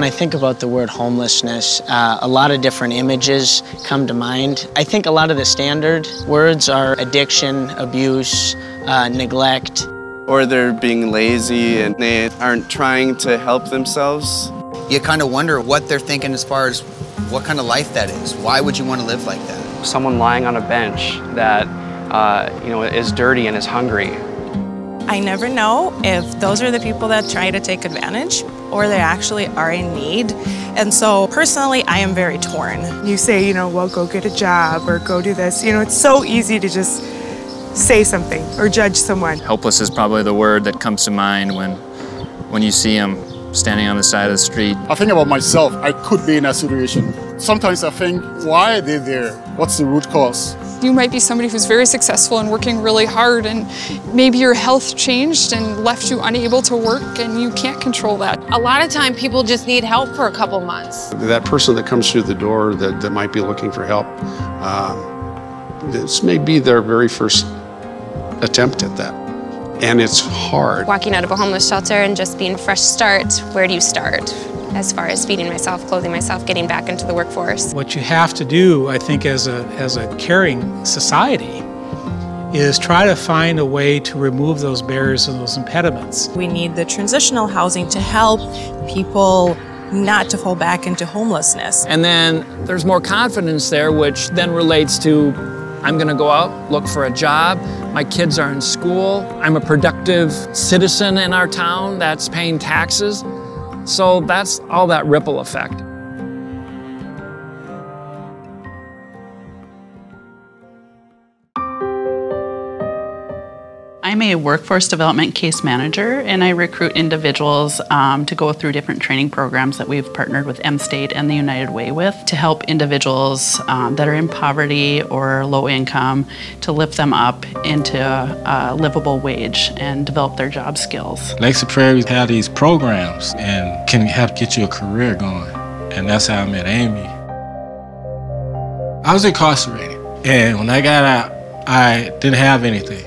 When I think about the word homelessness, a lot of different images come to mind. I think a lot of the standard words are addiction, abuse, neglect. Or they're being lazy and they aren't trying to help themselves. You kind of wonder what they're thinking as far as what kind of life that is. Why would you want to live like that? Someone lying on a bench that is dirty and is hungry. I never know if those are the people that try to take advantage or they actually are in need. And so personally, I am very torn. You say, well, go get a job or go do this. It's so easy to just say something or judge someone. Helpless is probably the word that comes to mind when you see them standing on the side of the street. I think about myself. I could be in that situation. Sometimes I think, why are they there? What's the root cause? You might be somebody who's very successful and working really hard, and maybe your health changed and left you unable to work, and you can't control that. A lot of time people just need help for a couple months. That person that comes through the door that might be looking for help, this may be their very first attempt at that. And it's hard. Walking out of a homeless shelter and just being a fresh start, where do you start? As far as feeding myself, clothing myself, getting back into the workforce. What you have to do, I think, as a caring society, is try to find a way to remove those barriers and those impediments. We need the transitional housing to help people not to fall back into homelessness. And then there's more confidence there, which then relates to, I'm gonna go out, look for a job, my kids are in school, I'm a productive citizen in our town that's paying taxes. So that's all that ripple effect. I'm a workforce development case manager, and I recruit individuals to go through different training programs that we've partnered with M-State and the United Way with to help individuals that are in poverty or low income to lift them up into a livable wage and develop their job skills. Lakes of Prairie have these programs and can help get you a career going, and that's how I met Amy. I was incarcerated, and when I got out, I didn't have anything.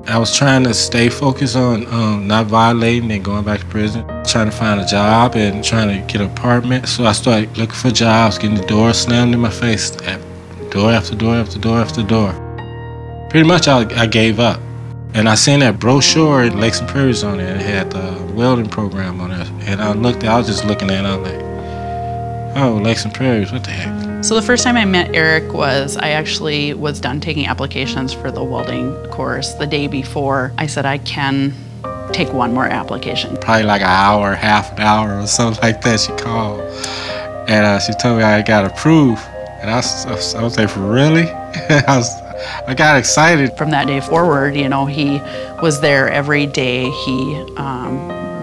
I was trying to stay focused on not violating and going back to prison, trying to find a job and trying to get an apartment. So I started looking for jobs, getting the door slammed in my face, door after door after door after door. Pretty much I gave up. And I seen that brochure in Lakes and Prairies on it, and it had the welding program on it. And I was just looking at it, and I was like, oh, Lakes and Prairies, what the heck? So the first time I met Eric I actually was done taking applications for the welding course. The day before, I said I can take one more application. Probably like an hour, half an hour or something like that, she called. And she told me I got approved. And I was like, really? I got excited. From that day forward, he was there every day. He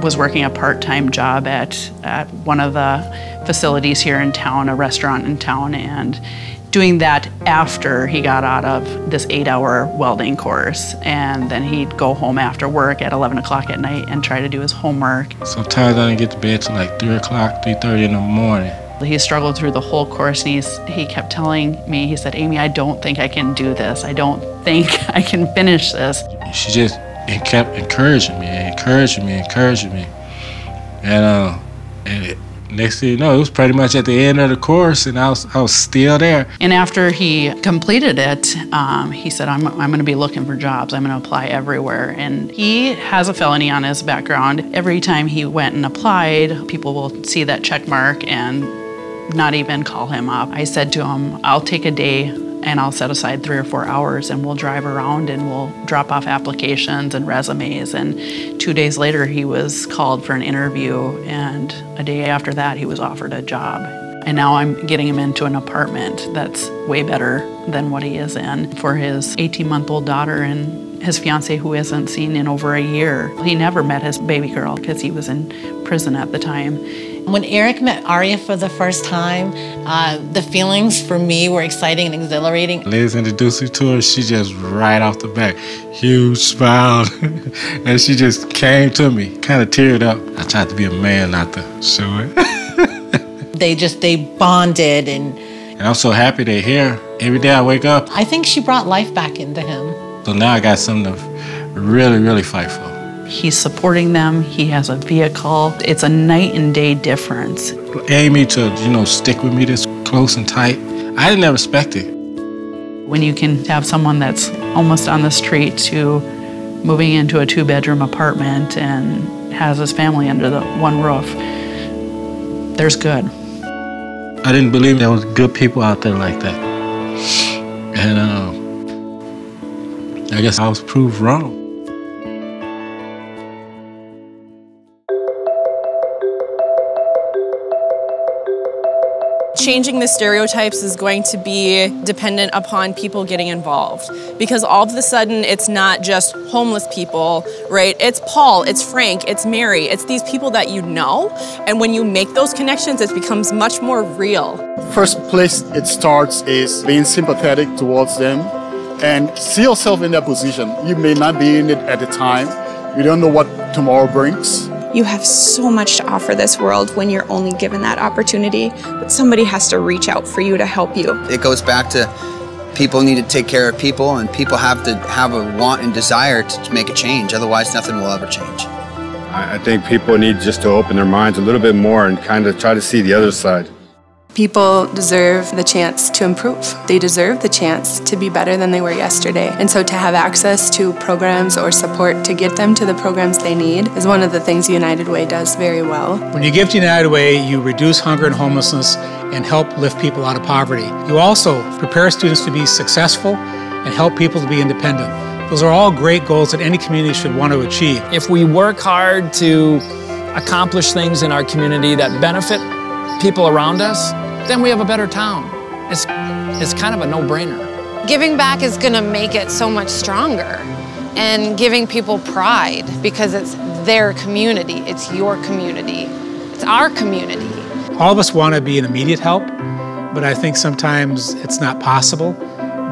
was working a part-time job at one of the facilities here in town, a restaurant in town, and doing that after he got out of this 8-hour welding course. And then he'd go home after work at 11 o'clock at night and try to do his homework. Sometimes I didn't get to bed till like 3 o'clock, 3:30 in the morning. He struggled through the whole course, and he kept telling me, he said, Amy, I don't think I can do this. I don't think I can finish this. She just kept encouraging me. And next thing you know, it was pretty much at the end of the course, and I was still there. And after he completed it, he said, I'm going to be looking for jobs. I'm going to apply everywhere. And he has a felony on his background. Every time he went and applied, people will see that check mark and not even call him up. I said to him, I'll take a day and I'll set aside 3 or 4 hours and we'll drive around and we'll drop off applications and resumes. And 2 days later, he was called for an interview, and a day after that, he was offered a job. And now I'm getting him into an apartment that's way better than what he is in for his 18-month-old daughter and his fiance, who he hasn't seen in over a year. He never met his baby girl because he was in prison at the time. When Eric met Aria for the first time, the feelings for me were exciting and exhilarating. Liz introduced me to her, she just right off the bat, huge smile, and she just came to me, kind of teared up. I tried to be a man not to show it. They bonded, and I'm so happy they're here. Every day I wake up. I think she brought life back into him. So now I got something to really, really fight for. He's supporting them. He has a vehicle. It's a night and day difference. Amy to, stick with me this close and tight, I didn't ever expect it. When you can have someone that's almost on the street to moving into a 2-bedroom apartment and has his family under the one roof, there's good. I didn't believe there was good people out there like that. And I guess I was proved wrong. Changing the stereotypes is going to be dependent upon people getting involved, because all of a sudden it's not just homeless people, right? It's Paul, it's Frank, it's Mary, it's these people that you know, and when you make those connections, it becomes much more real. First place it starts is being sympathetic towards them and see yourself in their position. You may not be in it at the time. You don't know what tomorrow brings. You have so much to offer this world when you're only given that opportunity, but somebody has to reach out for you to help you. It goes back to people need to take care of people, and people have to have a want and desire to make a change. Otherwise, nothing will ever change. I think people need just to open their minds a little bit more and kind of try to see the other side. People deserve the chance to improve. They deserve the chance to be better than they were yesterday. And so to have access to programs or support to get them to the programs they need is one of the things United Way does very well. When you give to United Way, you reduce hunger and homelessness and help lift people out of poverty. You also prepare students to be successful and help people to be independent. Those are all great goals that any community should want to achieve. If we work hard to accomplish things in our community that benefit people around us, then we have a better town. It's kind of a no-brainer. Giving back is going to make it so much stronger, and giving people pride because it's their community, it's your community, it's our community. All of us want to be an immediate help, but I think sometimes it's not possible,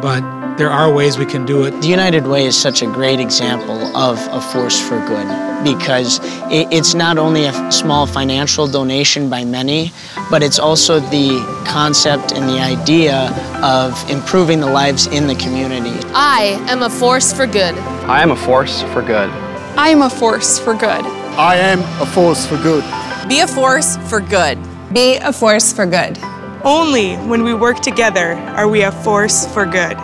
but there are ways we can do it. The United Way is such a great example of a force for good, because it's not only a small financial donation by many, but it's also the concept and the idea of improving the lives in the community. I am a force for good. I am a force for good. I am a force for good. I am a force for good. Be a force for good. Be a force for good. Only when we work together are we a force for good.